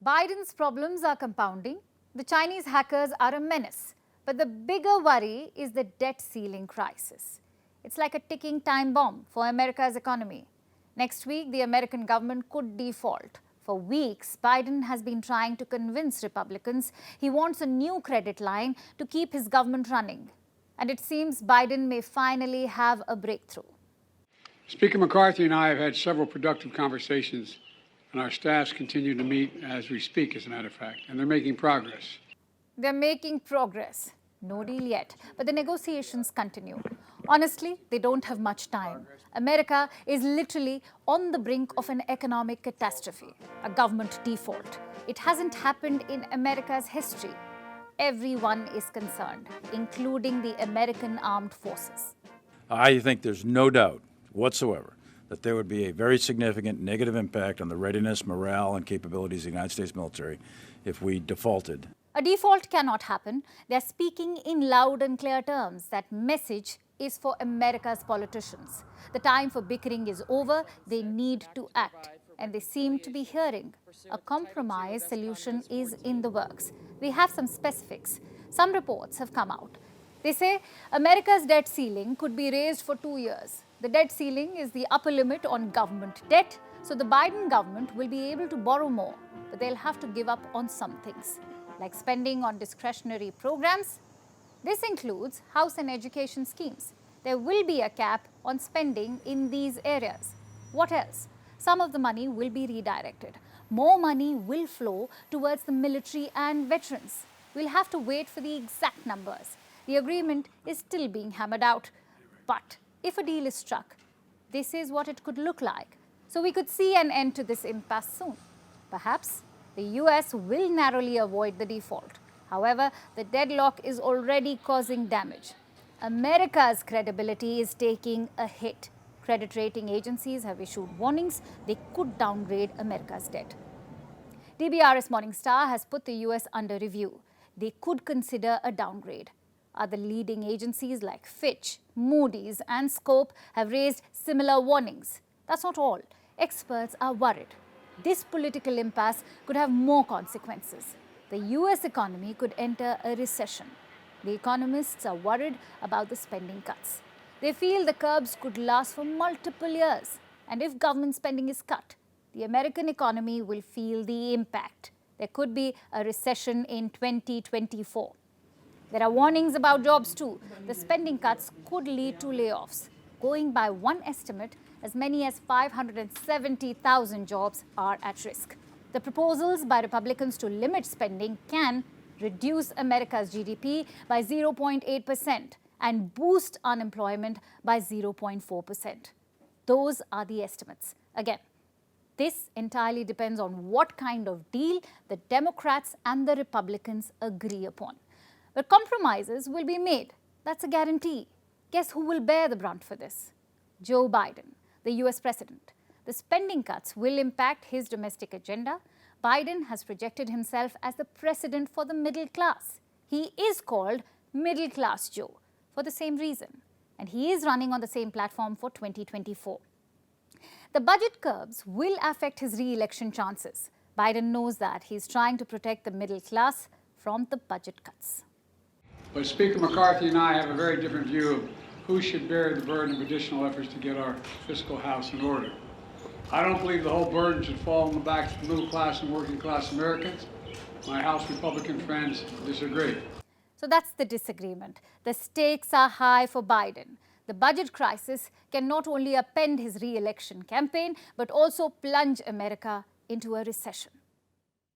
Biden's problems are compounding. The Chinese hackers are a menace. But the bigger worry is the debt ceiling crisis. It's like a ticking time bomb for America's economy. Next week, the American government could default. For weeks, Biden has been trying to convince Republicans he wants a new credit line to keep his government running. And it seems Biden may finally have a breakthrough. Speaker McCarthy and I have had several productive conversations, and our staffs continue to meet as we speak, as a matter of fact, and they're making progress. They're making progress. No deal yet, but the negotiations continue. Honestly, they don't have much time. America is literally on the brink of an economic catastrophe, a government default. It hasn't happened in America's history. Everyone is concerned, including the American armed forces. I think there's no doubt whatsoever that there would be a very significant negative impact on the readiness, morale, and capabilities of the United States military if we defaulted. A default cannot happen. They're speaking in loud and clear terms. That message is for America's politicians. The time for bickering is over. They need to act. And they seem to be hearing. A compromise solution is in the works. We have some specifics. Some reports have come out. They say America's debt ceiling could be raised for 2 years. The debt ceiling is the upper limit on government debt, so the Biden government will be able to borrow more, but they'll have to give up on some things, like spending on discretionary programs. This includes house and education schemes. There will be a cap on spending in these areas. What else? Some of the money will be redirected. More money will flow towards the military and veterans. We'll have to wait for the exact numbers. The agreement is still being hammered out. But if a deal is struck, this is what it could look like. So we could see an end to this impasse soon. Perhaps the US will narrowly avoid the default. However, the deadlock is already causing damage. America's credibility is taking a hit. Credit rating agencies have issued warnings they could downgrade America's debt. DBRS Morningstar has put the US under review. They could consider a downgrade. Other leading agencies like Fitch, Moody's, and Scope have raised similar warnings. That's not all. Experts are worried. This political impasse could have more consequences. The US economy could enter a recession. The economists are worried about the spending cuts. They feel the curbs could last for multiple years. And if government spending is cut, the American economy will feel the impact. There could be a recession in 2024. There are warnings about jobs too. The spending cuts could lead to layoffs. Going by one estimate, as many as 570,000 jobs are at risk. The proposals by Republicans to limit spending can reduce America's GDP by 0.8% and boost unemployment by 0.4%. Those are the estimates. Again, this entirely depends on what kind of deal the Democrats and the Republicans agree upon. But compromises will be made. That's a guarantee. Guess who will bear the brunt for this? Joe Biden, the US president. The spending cuts will impact his domestic agenda. Biden has projected himself as the president for the middle class. He is called Middle Class Joe for the same reason. And he is running on the same platform for 2024. The budget curbs will affect his re-election chances. Biden knows that. He's trying to protect the middle class from the budget cuts. But Speaker McCarthy and I have a very different view of who should bear the burden of additional efforts to get our fiscal house in order. I don't believe the whole burden should fall on the backs of middle class and working class Americans. My House Republican friends disagree. So that's the disagreement. The stakes are high for Biden. The budget crisis can not only upend his re-election campaign, but also plunge America into a recession.